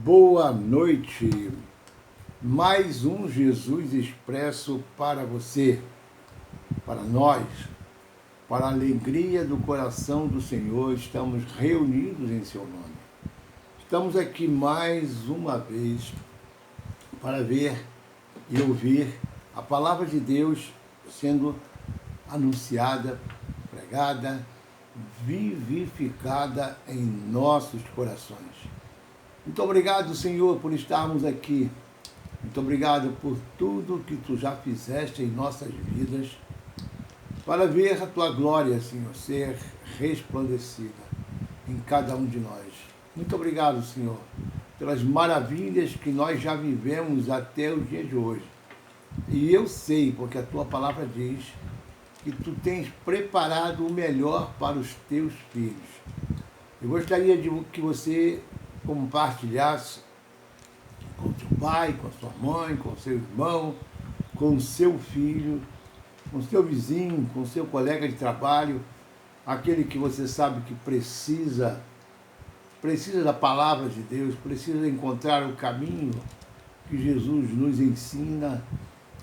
Boa noite. Mais um Jesus Expresso para você, para nós, para a alegria do coração do Senhor. Estamos reunidos em seu nome. Estamos aqui mais uma vez para ver e ouvir a palavra de Deus sendo anunciada, pregada, vivificada em nossos corações. Muito obrigado, Senhor, por estarmos aqui. Muito obrigado por tudo que Tu já fizeste em nossas vidas, para ver a Tua glória, Senhor, ser resplandecida em cada um de nós. Muito obrigado, Senhor, pelas maravilhas que nós já vivemos até o dia de hoje. E eu sei, porque a Tua palavra diz que Tu tens preparado o melhor para os Teus filhos. Eu gostaria de que você compartilhasse com seu pai, com a sua mãe, com seu irmão, com seu filho, com seu vizinho, com seu colega de trabalho, aquele que você sabe que precisa da palavra de Deus, precisa encontrar o caminho que Jesus nos ensina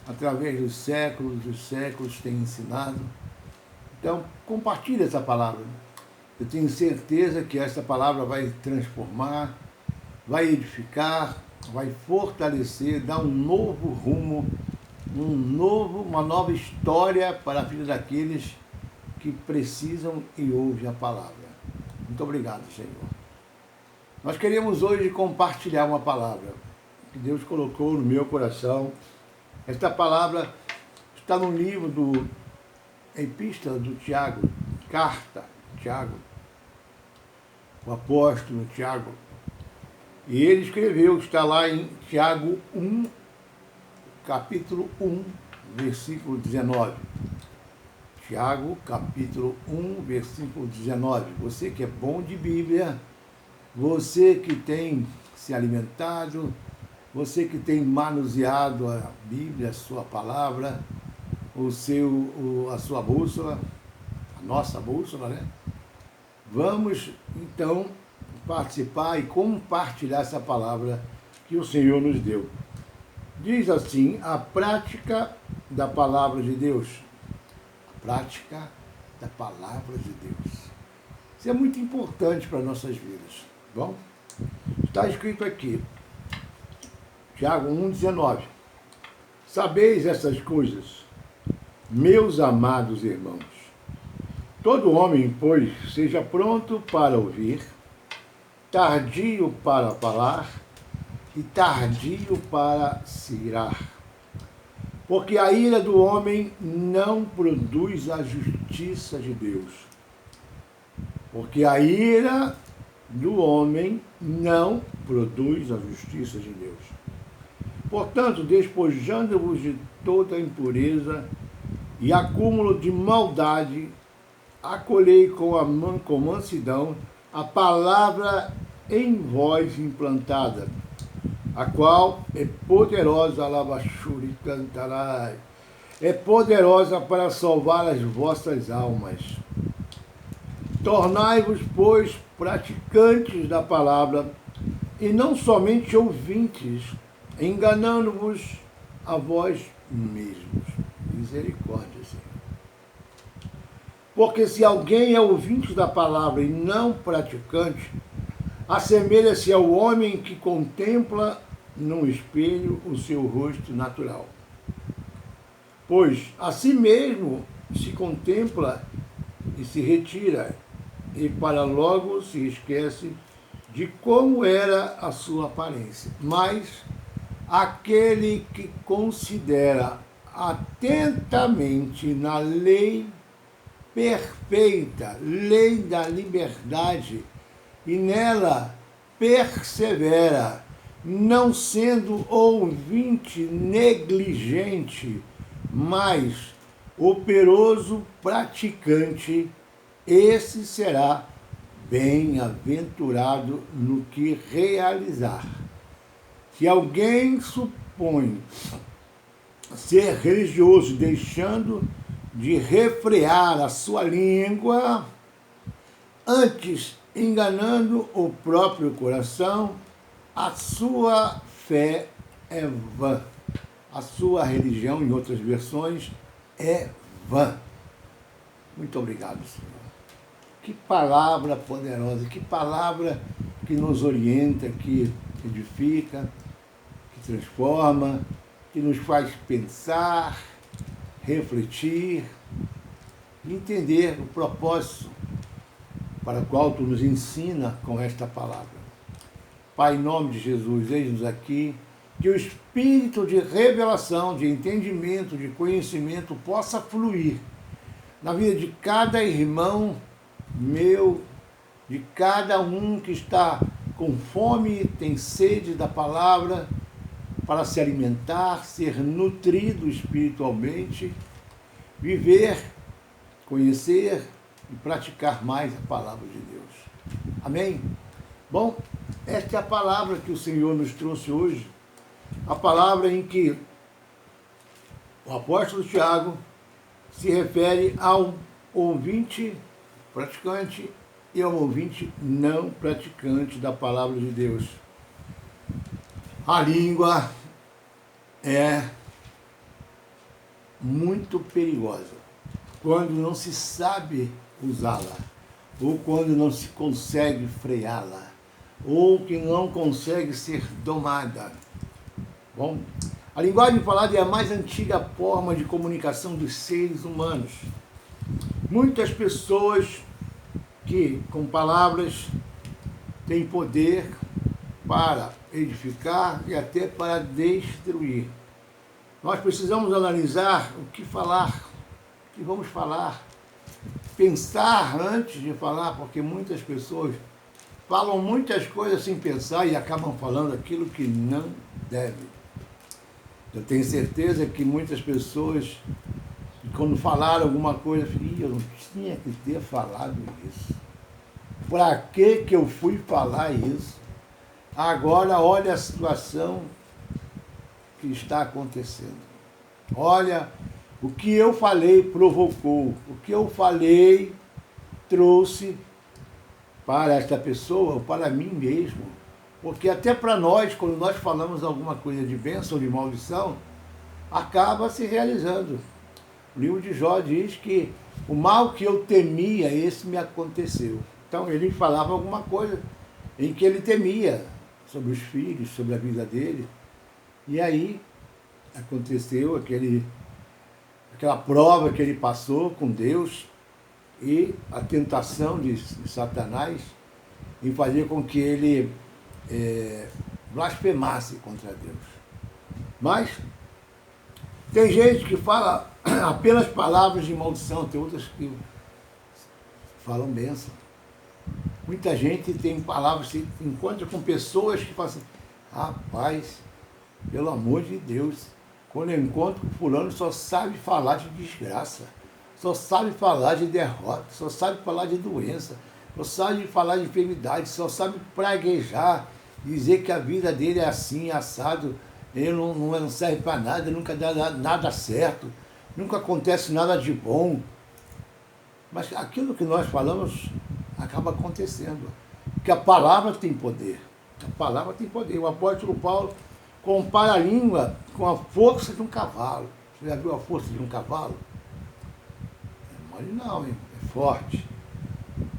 através dos séculos tem ensinado. Então, compartilhe essa palavra. Eu tenho certeza que essa palavra vai transformar, vai edificar, vai fortalecer, dar um novo rumo, uma nova história para a vida daqueles que precisam e ouvem a palavra. Muito obrigado, Senhor. Nós queremos hoje compartilhar uma palavra que Deus colocou no meu coração. Esta palavra está no livro do Epístola do Tiago, carta Tiago, o apóstolo Tiago. E ele escreveu, está lá em Tiago 1, capítulo 1, versículo 19. Tiago, capítulo 1, versículo 19. Você que é bom de Bíblia, você que tem se alimentado, você que tem manuseado a Bíblia, a sua palavra, a sua bússola, a nossa bússola, né? Vamos, então, participar e compartilhar essa palavra que o Senhor nos deu. Diz assim, a prática da palavra de Deus. A prática da palavra de Deus. Isso é muito importante para nossas vidas. Bom, está escrito aqui, Tiago 1,19. Sabeis essas coisas, meus amados irmãos. Todo homem, pois, seja pronto para ouvir, tardio para falar e tardio para se irar. Porque a ira do homem não produz a justiça de Deus. Porque a ira do homem não produz a justiça de Deus. Portanto, despojando-vos de toda impureza e acúmulo de maldade, acolhei com mansidão a palavra em vós implantada, a qual é poderosa, alabachuri cantarai, é poderosa para salvar as vossas almas. Tornai-vos, pois, praticantes da palavra, e não somente ouvintes, enganando-vos a vós mesmos. Misericórdia, Senhor. Porque se alguém é ouvinte da palavra e não praticante, assemelha-se ao homem que contempla num espelho o seu rosto natural. Pois a si mesmo se contempla e se retira, e para logo se esquece de como era a sua aparência. Mas aquele que considera atentamente na lei perfeita, lei da liberdade, e nela persevera, não sendo ouvinte negligente, mas operoso praticante, esse será bem-aventurado no que realizar. Se alguém supõe ser religioso, deixando de refrear a sua língua, antes enganando o próprio coração, a sua fé é vã. A sua religião, em outras versões, é vã. Muito obrigado, Senhor. Que palavra poderosa, que palavra que nos orienta, que edifica, que transforma, que nos faz pensar, refletir, entender o propósito para o qual tu nos ensina com esta palavra. Pai, em nome de Jesus, eis-nos aqui, que o espírito de revelação, de entendimento, de conhecimento possa fluir na vida de cada irmão meu, de cada um que está com fome, tem sede da palavra, para se alimentar, ser nutrido espiritualmente, viver, conhecer e praticar mais a palavra de Deus. Amém? Bom, esta é a palavra que o Senhor nos trouxe hoje, a palavra em que o apóstolo Tiago se refere ao ouvinte praticante e ao ouvinte não praticante da palavra de Deus. A língua é muito perigosa quando não se sabe usá-la, ou quando não se consegue freá-la, ou que não consegue ser domada. Bom, a linguagem falada é a mais antiga forma de comunicação dos seres humanos. Muitas pessoas que, com palavras, têm poder para edificar e até para destruir. Nós precisamos analisar o que falar, o que vamos falar, pensar antes de falar, porque muitas pessoas falam muitas coisas sem pensar e acabam falando aquilo que não deve. Eu tenho certeza que muitas pessoas, quando falaram alguma coisa, eu não tinha que ter falado isso. Para que eu fui falar isso? Agora olha a situação que está acontecendo. Olha, o que eu falei provocou, o que eu falei trouxe para esta pessoa, ou para mim mesmo. Porque até para nós, quando nós falamos alguma coisa de bênção ou de maldição, acaba se realizando. O livro de Jó diz que o mal que eu temia, esse me aconteceu. Então ele falava alguma coisa em que ele temia sobre os filhos, sobre a vida dele. E aí aconteceu aquela prova que ele passou com Deus e a tentação de Satanás em fazer com que ele blasfemasse contra Deus. Mas tem gente que fala apenas palavras de maldição, tem outras que falam bênção. Muita gente tem palavras, se encontra com pessoas que falam assim, rapaz, pelo amor de Deus, quando eu encontro com fulano, só sabe falar de desgraça, só sabe falar de derrota, só sabe falar de doença, só sabe falar de enfermidade, só sabe praguejar, dizer que a vida dele é assim, assado, ele não serve para nada, nunca dá nada certo, nunca acontece nada de bom. Mas aquilo que nós falamos acaba acontecendo, porque a palavra tem poder. A palavra tem poder. O apóstolo Paulo compara a língua com a força de um cavalo. Você já viu a força de um cavalo? Não é mole não, hein? É forte.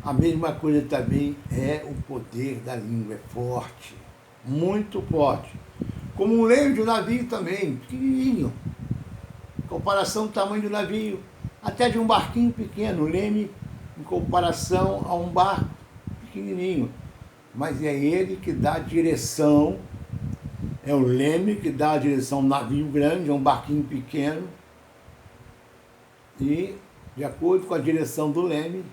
A mesma coisa também é o poder da língua, é forte, muito forte. Como um leme de um navio também, pequenininho. Em comparação do tamanho do navio, até de um barquinho pequeno, leme em comparação a um barco pequenininho. Mas é ele que dá a direção, é o leme que dá a direção a um navio grande, a um barquinho pequeno. E, de acordo com a direção do leme,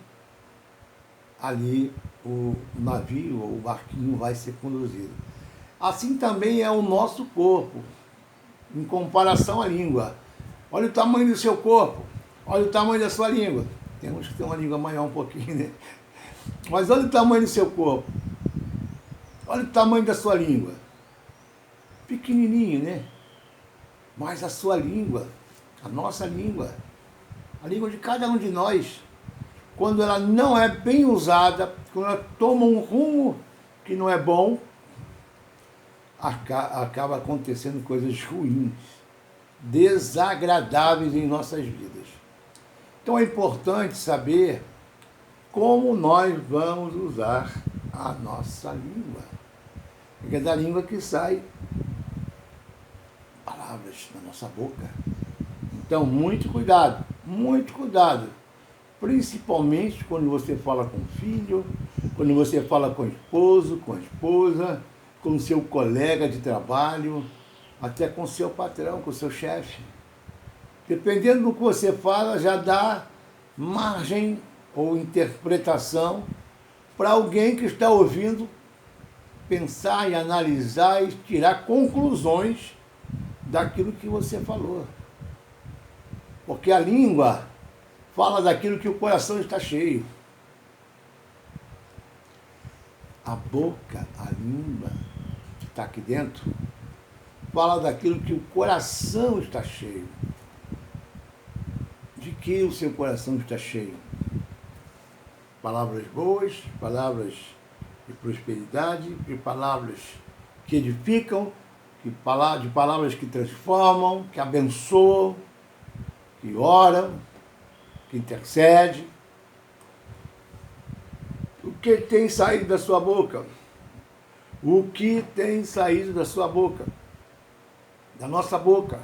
ali o navio ou o barquinho vai ser conduzido. Assim também é o nosso corpo, em comparação à língua. Olha o tamanho do seu corpo, olha o tamanho da sua língua. Tem uns que tem uma língua maior um pouquinho, né? Mas olha o tamanho do seu corpo, olha o tamanho da sua língua. Pequenininho, né? Mas a sua língua, a nossa língua, a língua de cada um de nós, quando ela não é bem usada, quando ela toma um rumo que não é bom, acaba acontecendo coisas ruins, desagradáveis em nossas vidas. Então é importante saber como nós vamos usar a nossa língua. Porque é da língua que sai palavras da nossa boca. Então, muito cuidado, principalmente quando você fala com o filho, quando você fala com o esposo, com a esposa, com o seu colega de trabalho, até com o seu patrão, com o seu chefe. Dependendo do que você fala, já dá margem ou interpretação para alguém que está ouvindo pensar e analisar e tirar conclusões daquilo que você falou. Porque a língua fala daquilo que o coração está cheio. A boca, a língua que está aqui dentro, fala daquilo que o coração está cheio. De que o seu coração está cheio? Palavras boas, palavras de prosperidade, de palavras que edificam, de palavras que transformam, que abençoam, que oram, que intercedem. O que tem saído da sua boca? O que tem saído da sua boca? Da nossa boca.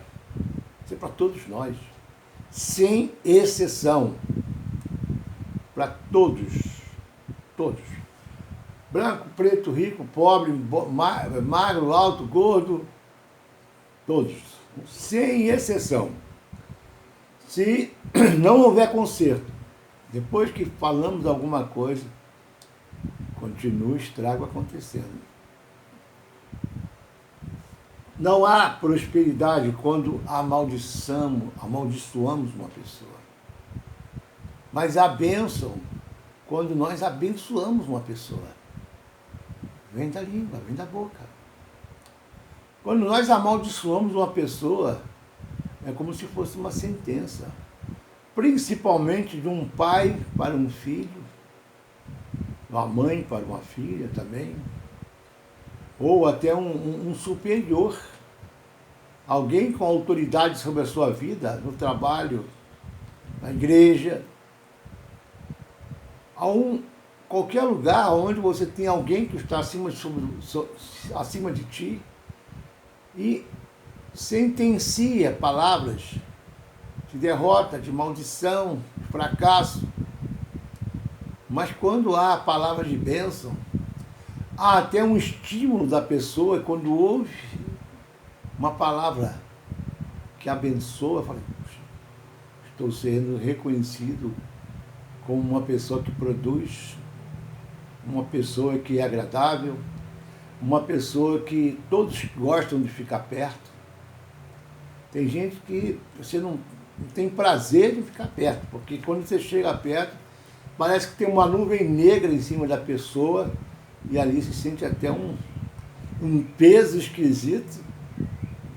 Isso é para todos nós. Sem exceção. Para todos. Todos. Branco, preto, rico, pobre, magro, alto, gordo. Todos. Sem exceção. Se não houver conserto, depois que falamos alguma coisa, continua o estrago acontecendo. Não há prosperidade quando amaldiçoamos uma pessoa. Mas há bênção quando nós abençoamos uma pessoa. Vem da língua, vem da boca. Quando nós amaldiçoamos uma pessoa, é como se fosse uma sentença. Principalmente de um pai para um filho, uma mãe para uma filha também, ou até um superior, alguém com autoridade sobre a sua vida, no trabalho, na igreja, qualquer lugar onde você tem alguém que está acima de ti e sentencia palavras de derrota, de maldição, de fracasso. Mas quando há palavras de bênção, há até um estímulo da pessoa, quando ouve uma palavra que abençoa, fala, estou sendo reconhecido como uma pessoa que produz, uma pessoa que é agradável, uma pessoa que todos gostam de ficar perto. Tem gente que você não tem prazer de ficar perto, porque quando você chega perto, parece que tem uma nuvem negra em cima da pessoa e ali se sente até um peso esquisito.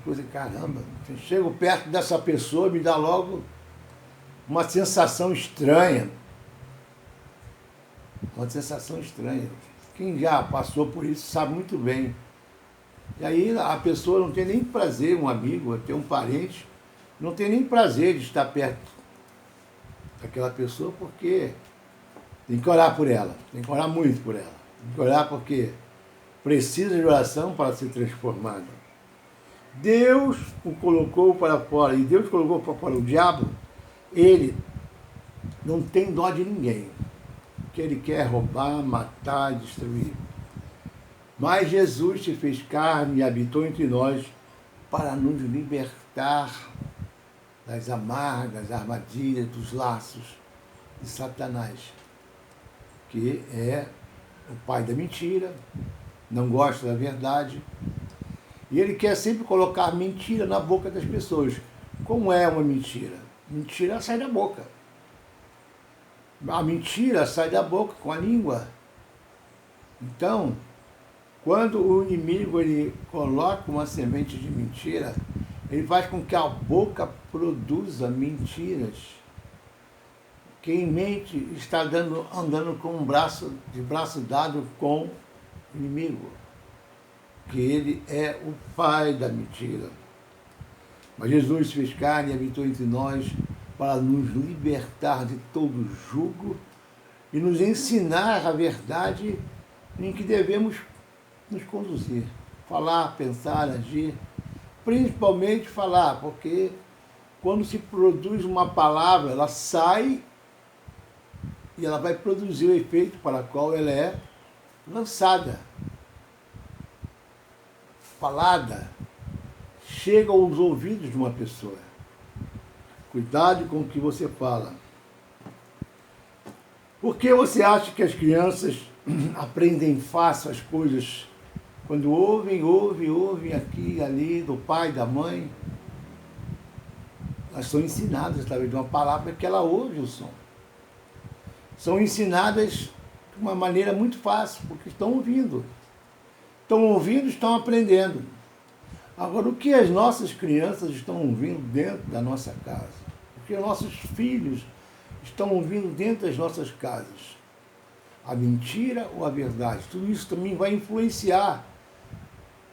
Coisa, caramba, eu chego perto dessa pessoa, me dá logo uma sensação estranha. Uma sensação estranha. Quem já passou por isso sabe muito bem. E aí a pessoa não tem nem prazer, um amigo, até um parente, não tem nem prazer de estar perto daquela pessoa, porque tem que orar por ela, tem que orar muito por ela. Tem que orar porque precisa de oração para ser transformado. Deus o colocou para fora, e Deus colocou para fora o diabo, ele não tem dó de ninguém. Que ele quer roubar, matar, destruir. Mas Jesus se fez carne e habitou entre nós para nos libertar das amarras, das armadilhas, dos laços de Satanás, que é o pai da mentira, não gosta da verdade, e ele quer sempre colocar mentira na boca das pessoas. Como é uma mentira? Mentira sai da boca. A mentira sai da boca com a língua. Então, quando o inimigo ele coloca uma semente de mentira, ele faz com que a boca produza mentiras. Quem mente está andando com de braço dado com o inimigo. que ele é o pai da mentira. Mas Jesus fez carne e habitou entre nós para nos libertar de todo jugo e nos ensinar a verdade em que devemos nos conduzir. Falar, pensar, agir, principalmente falar, porque quando se produz uma palavra, ela sai e ela vai produzir o efeito para o qual ela é lançada, falada, chega aos ouvidos de uma pessoa. Cuidado com o que você fala. Por que você acha que as crianças aprendem fácil as coisas? Quando ouvem aqui e ali, do pai, da mãe, elas são ensinadas através de uma palavra que ela ouve o som. São ensinadas de uma maneira muito fácil, porque estão ouvindo. Estão ouvindo, estão aprendendo. Agora, o que as nossas crianças estão ouvindo dentro da nossa casa? O que os nossos filhos estão ouvindo dentro das nossas casas? A mentira ou a verdade? Tudo isso também vai influenciar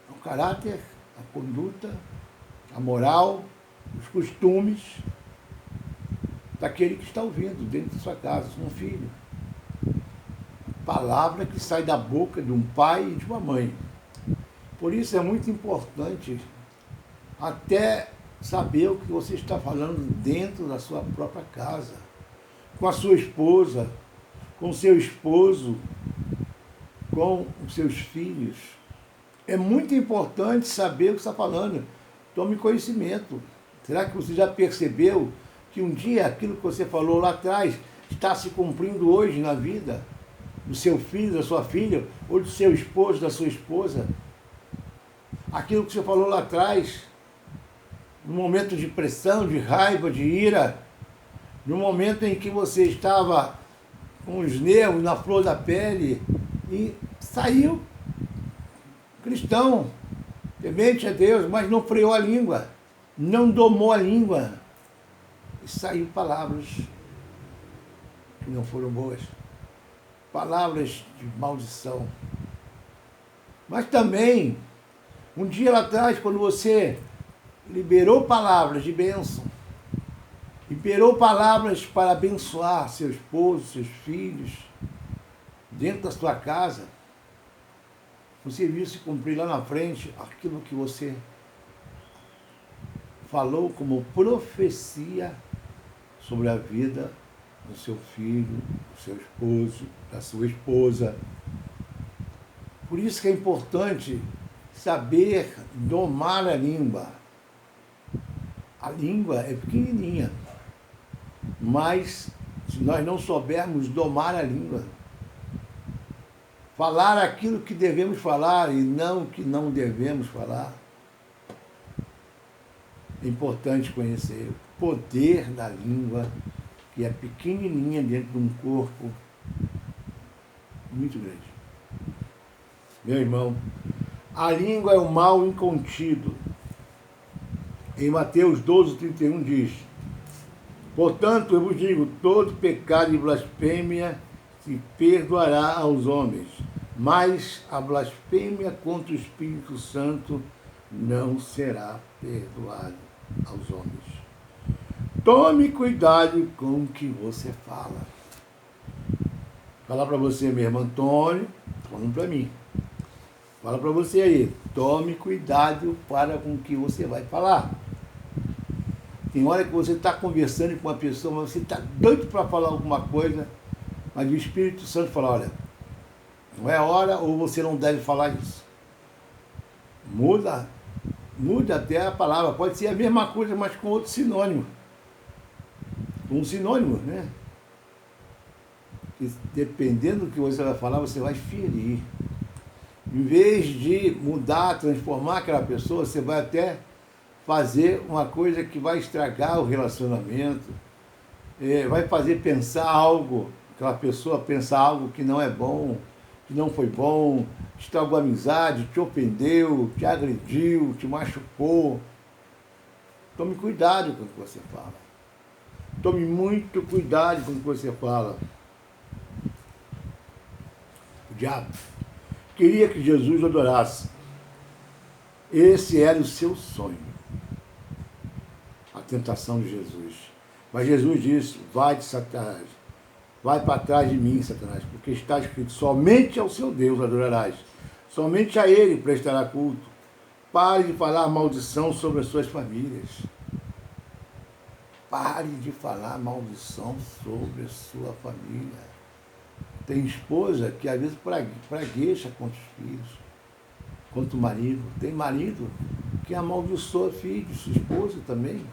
o caráter, a conduta, a moral, os costumes daquele que está ouvindo dentro de sua casa, um filho. Palavra que sai da boca de um pai e de uma mãe. Por isso é muito importante até saber o que você está falando dentro da sua própria casa, com a sua esposa, com o seu esposo, com os seus filhos. É muito importante saber o que está falando. Tome conhecimento. Será que você já percebeu que um dia aquilo que você falou lá atrás está se cumprindo hoje na vida do seu filho, da sua filha, ou do seu esposo, da sua esposa? Aquilo que você falou lá atrás, no momento de pressão, de raiva, de ira, no momento em que você estava com os nervos na flor da pele e saiu cristão, temente a Deus, mas não freou a língua, não domou a língua, e saiu palavras que não foram boas, palavras de maldição. Mas também, um dia lá atrás, quando você liberou palavras de bênção, liberou palavras para abençoar seu esposo, seus filhos, dentro da sua casa, você viu se cumprir lá na frente aquilo que você falou como profecia sobre a vida do seu filho, do seu esposo, da sua esposa. Por isso que é importante saber domar a língua. A língua é pequenininha, mas se nós não soubermos domar a língua, falar aquilo que devemos falar e não o que não devemos falar, é importante conhecer o poder da língua, que é pequenininha dentro de um corpo muito grande. Meu irmão, a língua é o mal incontido. Em Mateus 12:31 diz: portanto, eu vos digo, todo pecado e blasfêmia se perdoará aos homens, mas a blasfêmia contra o Espírito Santo não será perdoada aos homens. Tome cuidado com o que você fala. Fala para você, meu irmão Antônio, falando para mim. Fala para você aí, tome cuidado para com o que você vai falar. Tem hora que você está conversando com uma pessoa, mas você está doido para falar alguma coisa, mas o Espírito Santo fala, olha, não é hora ou você não deve falar isso. Muda até a palavra. Pode ser a mesma coisa, mas com outro sinônimo. Um sinônimo, né? Que, dependendo do que você vai falar, você vai ferir. Em vez de mudar, transformar aquela pessoa, você vai até fazer uma coisa que vai estragar o relacionamento, vai fazer pensar algo, aquela pessoa pensar algo que não é bom, que não foi bom, estragou a amizade, te ofendeu, te agrediu, te machucou. Tome cuidado com o que você fala. Tome muito cuidado com o que você fala. O diabo queria que Jesus adorasse, Esse era o seu sonho, a tentação de Jesus. Mas Jesus disse, vai de Satanás, vai para trás de mim, Satanás, porque está escrito, somente ao seu Deus adorarás, somente a Ele prestará culto. Pare de falar maldição sobre as suas famílias. Pare de falar maldição sobre a sua família. Tem esposa que às vezes pragueja contra os filhos, contra o marido. Tem marido que amaldiçoa filhos, sua esposa também,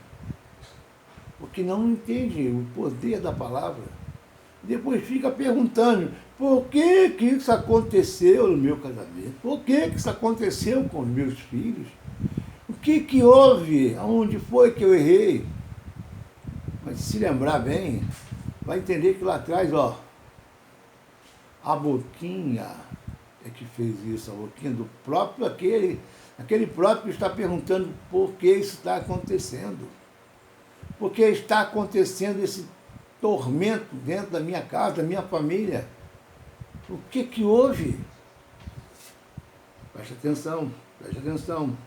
porque não entende o poder da palavra. Depois fica perguntando, por que que isso aconteceu no meu casamento? Por que que isso aconteceu com os meus filhos? O que que houve? Aonde foi que eu errei? Mas se lembrar bem, vai entender que lá atrás, a boquinha é que fez isso, a boquinha do próprio, aquele próprio que está perguntando por que isso está acontecendo. Por que está acontecendo esse tormento dentro da minha casa, da minha família? O que que houve? Preste atenção, preste atenção.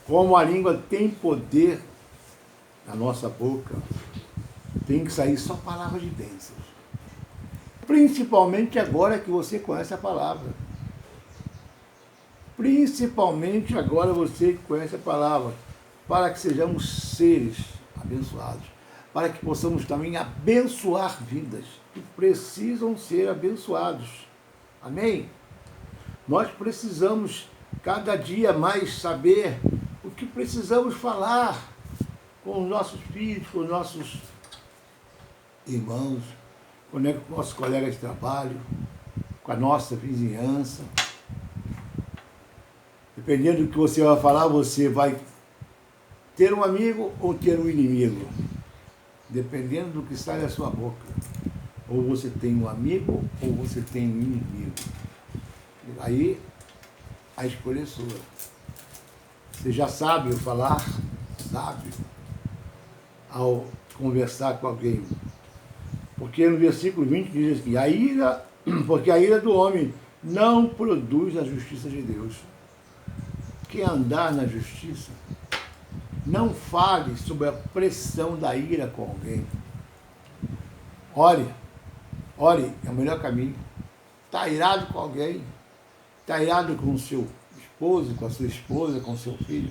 Como a língua tem poder na nossa boca, tem que sair só palavras de bênçãos. Principalmente agora que você conhece a palavra. Principalmente agora você que conhece a palavra. Para que sejamos seres abençoados. Para que possamos também abençoar vidas que precisam ser abençoados. Amém? Nós precisamos cada dia mais saber o que precisamos falar com os nossos filhos, com os nossos irmãos, com os nossos colegas de trabalho, com a nossa vizinhança. Dependendo do que você vai falar, você vai ter um amigo ou ter um inimigo. Dependendo do que sai da sua boca. Ou você tem um amigo ou você tem um inimigo. Aí a escolha é sua. Você já sabe falar, sabe, ao conversar com alguém. Porque no versículo 20 diz assim, porque a ira do homem não produz a justiça de Deus. Quem andar na justiça, não fale sobre a pressão da ira com alguém. Ore, é o melhor caminho. Está irado com alguém, está irado com o seu esposo, com a sua esposa, com o seu filho.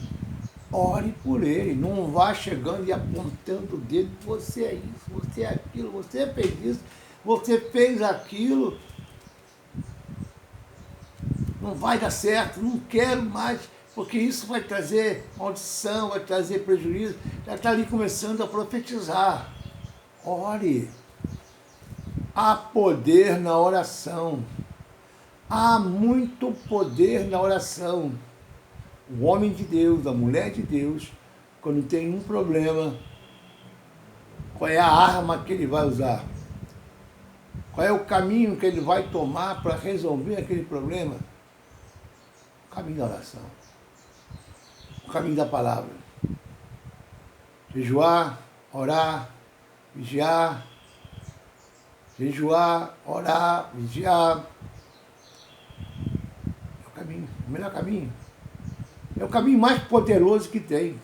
Ore por ele, não vá chegando e apontando o dedo, você é isso, você é aquilo, você fez isso, você fez aquilo. Não vai dar certo, não quero mais, porque isso vai trazer maldição, vai trazer prejuízo. Já está ali começando a profetizar. Ore. Há poder na oração. Há muito poder na oração. O homem de Deus, a mulher de Deus, quando tem um problema, qual é a arma que ele vai usar? Qual é o caminho que ele vai tomar para resolver aquele problema? O caminho da oração. O caminho da palavra. Jejuar, orar, vigiar. Jejuar, orar, vigiar. É o caminho, o melhor caminho. É o caminho mais poderoso que tem.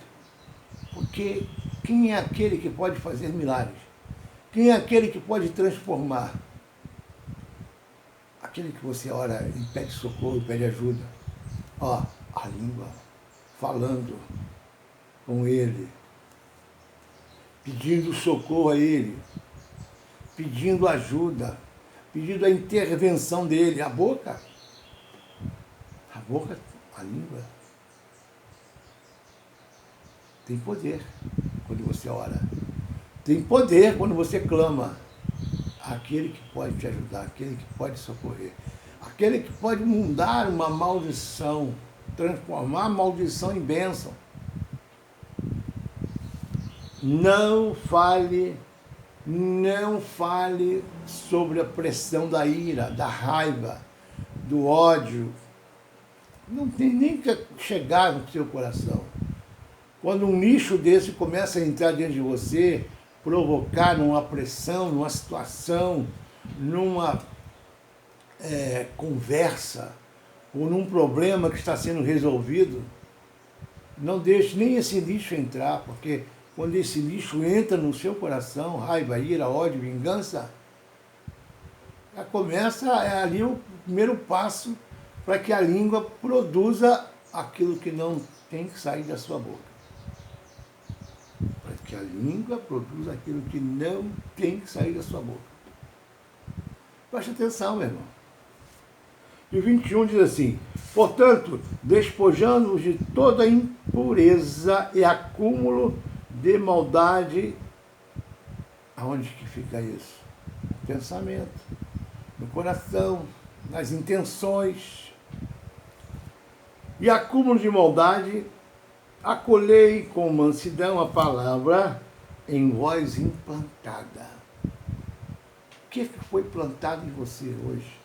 Porque quem é aquele que pode fazer milagres? Quem é aquele que pode transformar? Aquele que você ora e pede socorro, e pede ajuda. A língua, falando com ele, pedindo socorro a ele, pedindo ajuda, pedindo a intervenção dele. A boca, a língua, tem poder quando você ora. Tem poder quando você clama. Aquele que pode te ajudar, aquele que pode socorrer, aquele que pode mudar uma maldição, transformar a maldição em bênção. Não fale sobre a pressão da ira, da raiva, do ódio. Não tem nem que chegar no seu coração. Quando um lixo desse começa a entrar dentro de você, provocar numa pressão, numa situação, numa conversa, ou num problema que está sendo resolvido, não deixe nem esse lixo entrar, porque quando esse lixo entra no seu coração, raiva, ira, ódio, vingança, já começa ali o primeiro passo para que a língua produza aquilo que não tem que sair da sua boca. Para que a língua produza aquilo que não tem que sair da sua boca. Preste atenção, meu irmão. E o 21 diz assim: portanto, despojando-vos de toda impureza e acúmulo de maldade. Aonde que fica isso? No pensamento, no coração, nas intenções. E acúmulo de maldade, acolhei com mansidão a palavra em vós implantada. O que foi plantado em você hoje?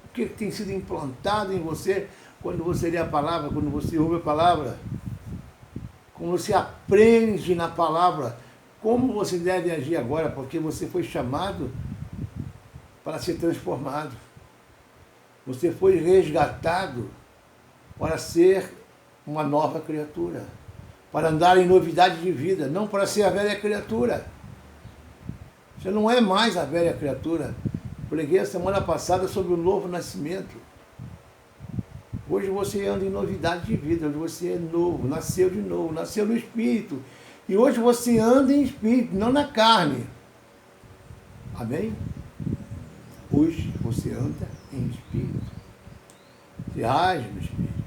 O que tem sido implantado em você quando você lê a palavra, quando você ouve a palavra? Quando você aprende na palavra como você deve agir agora, porque você foi chamado para ser transformado. Você foi resgatado para ser uma nova criatura, para andar em novidade de vida, não para ser a velha criatura. Você não é mais a velha criatura. Preguei a semana passada sobre o novo nascimento. Hoje você anda em novidade de vida, hoje você é novo, nasceu de novo, nasceu no Espírito. E hoje você anda em Espírito, não na carne. Amém? Hoje você anda em Espírito. Você age no Espírito.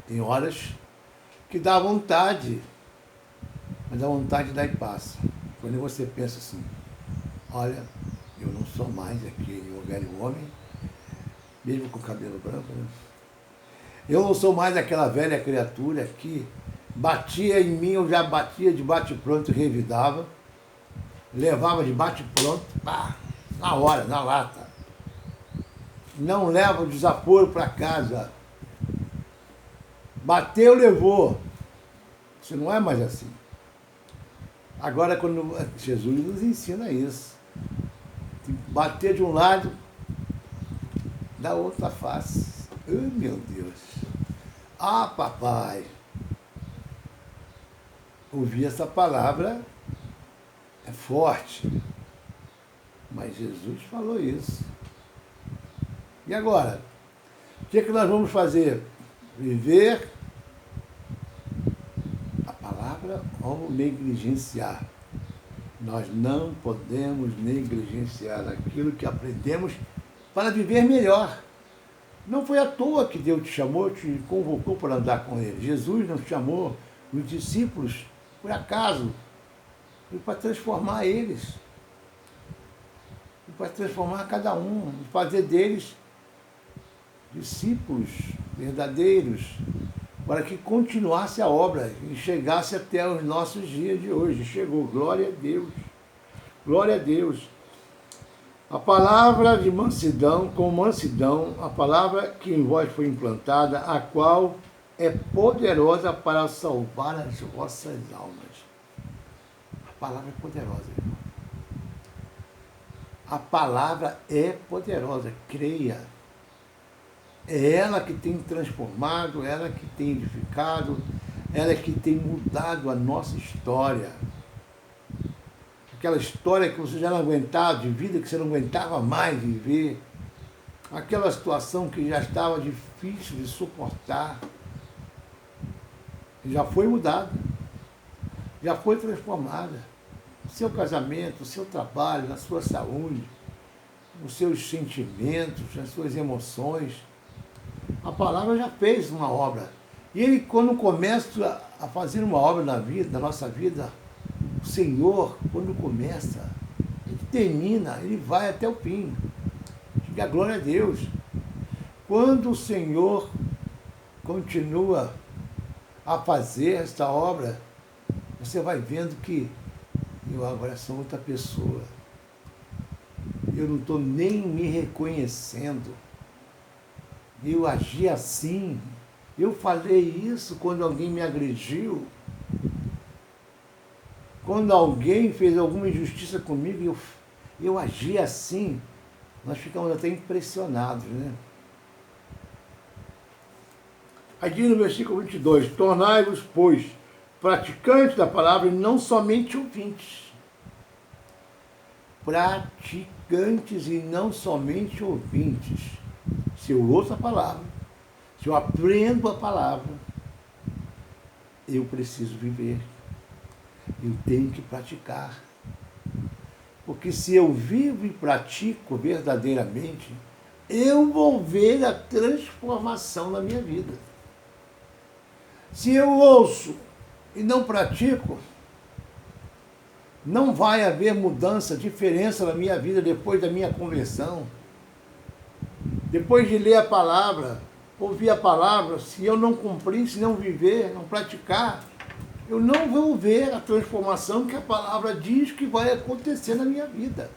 Tem horas que dá vontade, mas a vontade dá e passa. Quando você pensa assim, olha, eu não sou mais aquele velho homem, mesmo com cabelo branco, né? Eu não sou mais aquela velha criatura que batia em mim, eu já batia de bate-pronto e revidava, levava de bate-pronto, pá, na hora, na lata. Não leva o desaforo para casa. Bateu, levou. Você não é mais assim. Agora, quando Jesus nos ensina isso, bater de um lado, da outra face. Oh, meu Deus. Ah, papai. Ouvir essa palavra é forte. Mas Jesus falou isso. E agora? O que é que nós vamos fazer? Viver a palavra ou negligenciar? Nós não podemos negligenciar aquilo que aprendemos para viver melhor. Não foi à toa que Deus te chamou, te convocou para andar com Ele. Jesus não chamou os discípulos por acaso, foi para transformar eles, foi para transformar cada um, fazer deles discípulos verdadeiros, para que continuasse a obra e chegasse até os nossos dias de hoje. Chegou, glória a Deus, glória a Deus. A palavra de mansidão, com mansidão, a palavra que em vós foi implantada, a qual é poderosa para salvar as vossas almas. A palavra é poderosa, irmão. A palavra é poderosa, creia. É ela que tem transformado, ela que tem edificado, ela que tem mudado a nossa história. Aquela história que você já não aguentava de vida, que você não aguentava mais viver. Aquela situação que já estava difícil de suportar. Já foi mudada. Já foi transformada. O seu casamento, o seu trabalho, a sua saúde, os seus sentimentos, as suas emoções. A palavra já fez uma obra. E ele, quando começa a fazer uma obra na vida, na nossa vida, o Senhor, quando começa, ele termina, ele vai até o fim. Diga glória a Deus. Quando o Senhor continua a fazer esta obra, você vai vendo que eu agora sou outra pessoa. Eu não estou nem me reconhecendo. Eu agi assim. Eu falei isso quando alguém me agrediu. Quando alguém fez alguma injustiça comigo, eu agi assim. Nós ficamos até impressionados, né? Aí diz no versículo 22, tornai-vos, pois, praticantes da palavra e não somente ouvintes. Praticantes e não somente ouvintes. Se eu ouço a palavra, se eu aprendo a palavra, eu preciso viver. Eu tenho que praticar. Porque se eu vivo e pratico verdadeiramente, eu vou ver a transformação na minha vida. Se eu ouço e não pratico, não vai haver mudança, diferença na minha vida depois da minha conversão. Depois de ler a palavra, ouvir a palavra, se eu não cumprir, se não viver, não praticar, eu não vou ver a transformação que a palavra diz que vai acontecer na minha vida.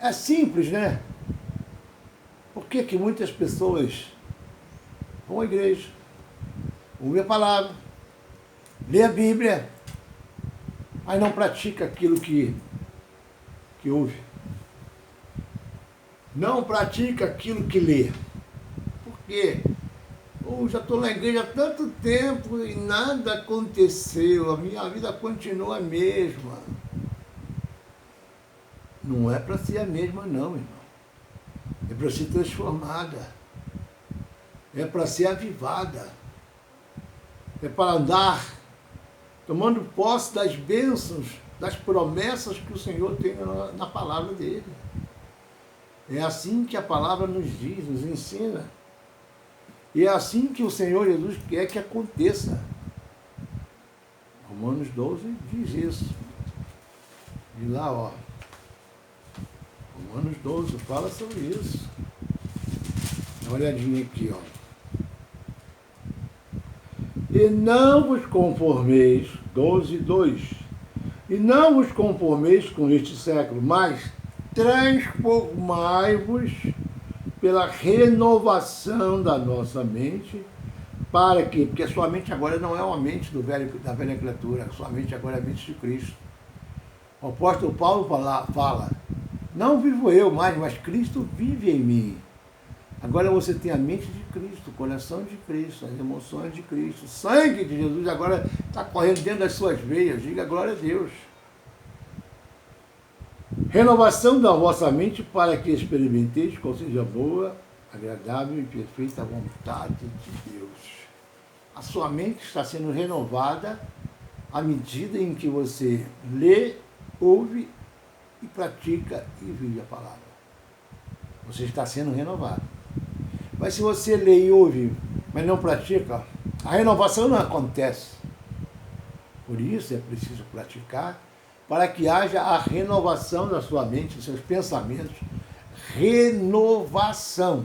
É simples, né? Por que que muitas pessoas vão à igreja, ouvem a palavra, lê a Bíblia, mas não pratica aquilo que ouve? Não pratica aquilo que lê. Por quê? Já estou na igreja há tanto tempo e nada aconteceu, a minha vida continua a mesma. Não é para ser a mesma não, irmão. É para ser transformada. É para ser avivada. É para andar tomando posse das bênçãos, das promessas que o Senhor tem na palavra dele. É assim que a palavra nos diz, nos ensina. E é assim que o Senhor Jesus quer que aconteça. Romanos 12 diz isso. E lá, ó. Romanos 12 fala sobre isso. Dá uma olhadinha aqui, ó. E não vos conformeis, 12:2. E não vos conformeis com este século, mas transformai-vos pela renovação da nossa mente, para que, porque a sua mente agora não é uma mente da velha criatura, a sua mente agora é a mente de Cristo. O apóstolo Paulo fala, não vivo eu mais, mas Cristo vive em mim. Agora você tem a mente de Cristo, o coração de Cristo, as emoções de Cristo, o sangue de Jesus agora está correndo dentro das suas veias, diga glória a Deus. Renovação da vossa mente para que experimenteis qual seja a boa, agradável e perfeita vontade de Deus. A sua mente está sendo renovada à medida em que você lê, ouve e pratica e vive a palavra. Você está sendo renovado. Mas se você lê e ouve, mas não pratica, a renovação não acontece. Por isso é preciso praticar, para que haja a renovação da sua mente, dos seus pensamentos. Renovação.